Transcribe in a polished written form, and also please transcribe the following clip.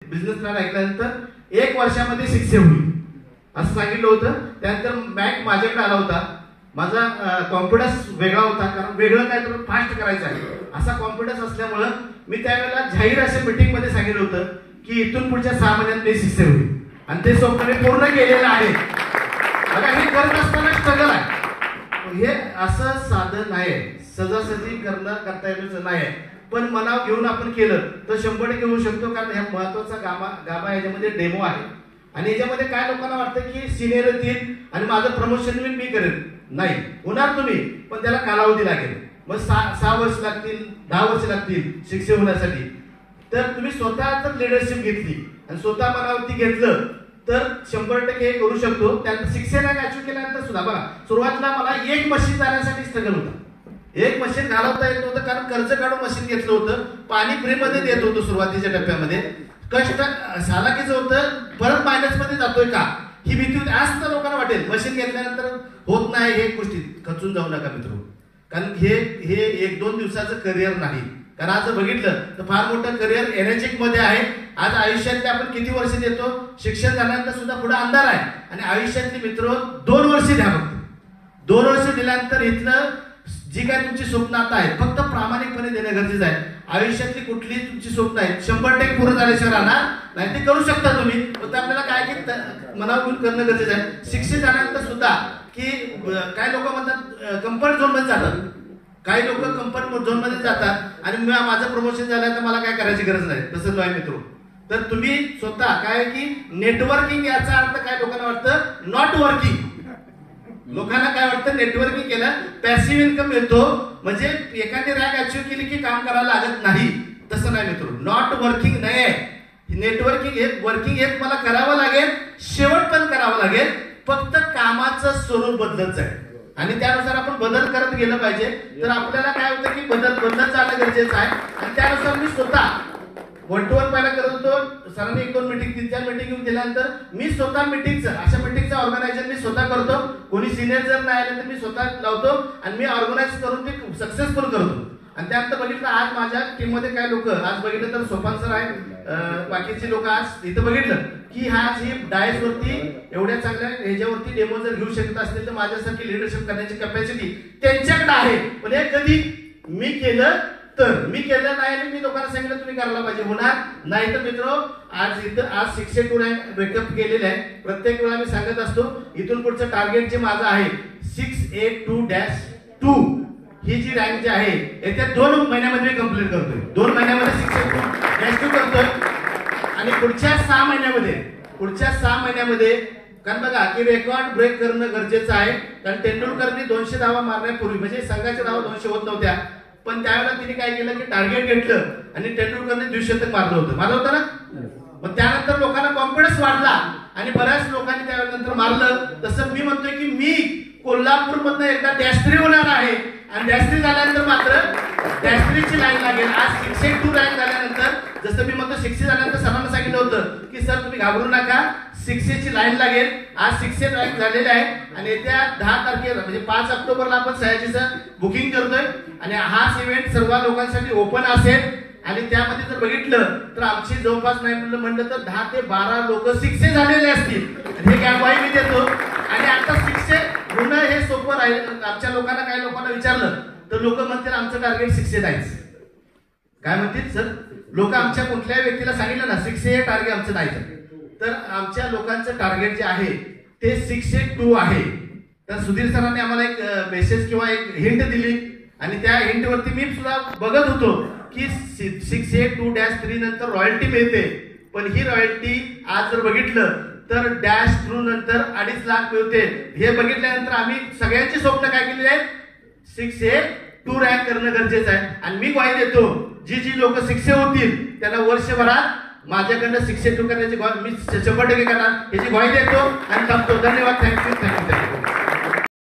Business plan ऐकल्यानंतर 1 वर्षामध्ये 6 होईल असं सांगितलं होतं. त्यानंतर मॅक माझ्याकडे आला होता. माझा कॉन्फिडन्स वेगळा होता, कारण वेगळं काय तर फास्ट करायचं आहे असा कॉन्फिडन्स असल्यामुळं मी त्यावेळेला जाहीर अशा मीटिंग मध्ये सांगितलं होतं की इथून पुढच्या 6 महिन्यात मी 6 होईल आणि ते स्वप्न मी पूर्ण केलेलं आहे. बघा, हे करत असताना स्ट्रगल आहे. हे असं साधन आहे, सहजासहजी करणं करता येण्याचं नाही आहे, पण मनाव घेऊन आपण केलं तर 100% होऊ शकतो. कारण ह्या महत्वाचा गाभा याच्यामध्ये डेमो आहे आणि याच्यामध्ये काय लोकांना वाटतं की सिनियर येतील आणि माझं प्रमोशन मी करेन. नाही होणार तुम्ही, पण त्याला कालावधी लागेल. मग 6 वर्ष लागतील, 10 वर्ष लागतील शिक्षक होण्यासाठी. तर तुम्ही स्वतः जर लिडरशिप घेतली आणि स्वतः मनावरती घेतलं तर 100% हे करू शकतो. त्यानंतर 6 रँक अचीव्ह केल्यानंतर सुद्धा बघा, सुरुवातीला मला 1 मशीन जाण्यासाठी स्ट्रगल होता. 1 मशीन घालवता येत नव्हतं, कारण कर्ज काढून मशीन घेतलं होतं. पाणी फ्रीमध्ये देत होतं सुरुवातीच्या टप्प्यामध्ये. कष्ट सालाकीचं होतं, परत मायनस मध्ये जातोय का ही भीती होती. आज तर लोकांना वाटेल मशीन घेतल्यानंतर होत नाही, हे गोष्टी खचून जाऊ नका मित्र, कारण हे 1-2 दिवसाचं करिअर नाही. कारण आज बघितलं तर फार मोठं करिअर एनर्जिक मध्ये आहे. आज आयुष्यातले आपण किती वर्ष देतो, शिक्षण झाल्यानंतर सुद्धा पुढे अंधार आहे. आणि आयुष्यातले मित्र 2 वर्ष द्या फक्त. 2 वर्ष दिल्यानंतर इथलं जी काय तुमची स्वप्न आता आहेत फक्त प्रामाणिकपणे देणं गरजेचं आहे. आयुष्यातली कुठली तुमची स्वप्न आहेत 100% पूर्ण झाल्याशिवाय राहणार नाही. ते करू शकता तुम्ही, फक्त आपल्याला काय की मनावर घेऊन करणं गरजेचं आहे. शिक्षण झाल्यानंतर सुद्धा की काही लोक म्हणतात कम्फर्ट झोन मध्ये जातात, काही लोक कम्फर्ट झोन मध्ये जातात आणि माझं प्रमोशन झालं तर मला काय करायची गरज नाही. तसं नाही मित्र. तर तुम्ही स्वतः काय की नेटवर्किंग याचा अर्थ काय लोकांना वाटतं नॉट वर्किंग. लोकांना काय वाटतं नेटवर्किंग केलं पॅसिव्ह इन्कम मिळतो, म्हणजे एखादी रँक अचीव्ह केली की काम करायला लागत नाही. तसं नाही मित्र, नॉट वर्किंग नाही आहे. नेटवर्किंग हे वर्किंग हे मला करावं लागेल, शेवट पण करावं लागेल. फक्त कामाचं स्वरूप बदलत जाईल आणि त्यानुसार आपण बदल करत गेलं पाहिजे. तर आपल्याला काय होतं की बदल जाणं गरजेचं आहे. आणि त्यानुसार मी स्वतः 1-to-1 पहिला करत होतो. सरांनी 1-2 मीटिंग 3-4 मीटिंग घेऊन गेल्यानंतर मी स्वतः अशा मीटिंगचं ऑर्गनायझेशन मी स्वतः करतो. कोणी सिनियर जर नाही आले तर मी स्वतः लावतो आणि मी ऑर्गनाईज करून ते सक्सेसफुल करतो. आणि त्यानंतर बघितलं आज माझ्या टीम मध्ये काय लोक, आज बघितलं तर सोपान सर आहे, बाकीचे लोक आज इथं बघितलं की आज ही डायस वरती एवढ्या चांगल्या ह्याच्यावरती डेमो जर घेऊ शकत असतील तर माझ्यासारखी लिडरशिप करण्याची कॅपॅसिटी त्यांच्याकडे आहे. पण हे कधी मी केलं तर मी केलं नाही आणि मी लोकांना सांगितलं तुम्ही करायला पाहिजे, होणार नाही. तर मित्र आज 62 रँक ब्रेकअप केलेलं आहे. प्रत्येक वेळा मी सांगत असतो इथून पुढचं टार्गेट जे माझं आहे 682-2 ही जी रँक जी आहे येत्या 2 महिन्यामध्ये कंप्लीट करतोय. 2 महिन्यामध्ये 682 करतोय आणि पुढच्या 6 महिन्यामध्ये कारण बघा की रेकॉर्ड ब्रेक करणं गरजेचं आहे. कारण तेंडुलकरने 200 धावा मारण्यापूर्वी म्हणजे संघाच्या धावा 200 होत नव्हत्या, पण त्यावेळेला तिने काय केलं की टार्गेट घेतलं आणि तेंडुलकरने 200 मारलं होतं ना. मग त्यानंतर लोकांना कॉन्फिडन्स वाढला आणि बऱ्याच लोकांनी त्यानंतर मारलं. तसं मी म्हणतोय की मी कोल्हापूर मधनं एकदा डॅशथ्री होणार आहे आणि डॅशथ्री झाल्यानंतर मात्र डॅशथ्रीची लाईन लागेल. आज 682 रँक झाल्यानंतर जसं मी म्हणतो 6 झाल्यानंतर सरांना सांगितलं होतं की सर तुम्ही घाबरू नका, 6ची लाईन लागेल. आज 6 रँक झालेले आहे आणि येत्या 10 तारखेला म्हणजे 5 ऑक्टोबरला आपण सयाजीचं बुकिंग करतोय आणि हाच इव्हेंट सर्व लोकांसाठी ओपन असेल. आणि त्यामध्ये जर बघितलं तर आमची जवळपास नाही म्हणलं तर 10 ते 12 लोक 6 झालेले असतील. हे ग्वाही मी देतो. आणि आता 6 होणं हे सोपं राहील. आमच्या लोकांना काही लोकांना विचारलं तर लोक म्हणतील आमचं टार्गेट 6 नाहीच. काय म्हणतील सर, लोक आमच्या कुठल्याही व्यक्तीला सांगितलं ना 6 हे टार्गेट आमचं नाही, तर आमच्या लोकांचं टार्गेट जे आहे ते 682 आहे. तर सुधीर सरांनी आम्हाला एक मेसेज किंवा एक हिंट दिली आणि त्या हिंटवरती मी सुद्धा बघत होतो की 682-3 नंतर रॉयल्टी मिळते. पण ही रॉयल्टी आज जर बघितलं तर -2 नंतर 2.5 लाख मिळते. हे बघितल्यानंतर आम्ही सगळ्यांची स्वप्न काय केलेली आहेत 682 रँक करणं गरजेचं आहे. आणि मी ग्वाही देतो जी लोक 6 होतील त्यांना वर्षभरात माझ्याकडनं 682 करण्याची मी 100% करणार याची ग्वाही देतो आणि थांबतो. धन्यवाद. थँक्यू.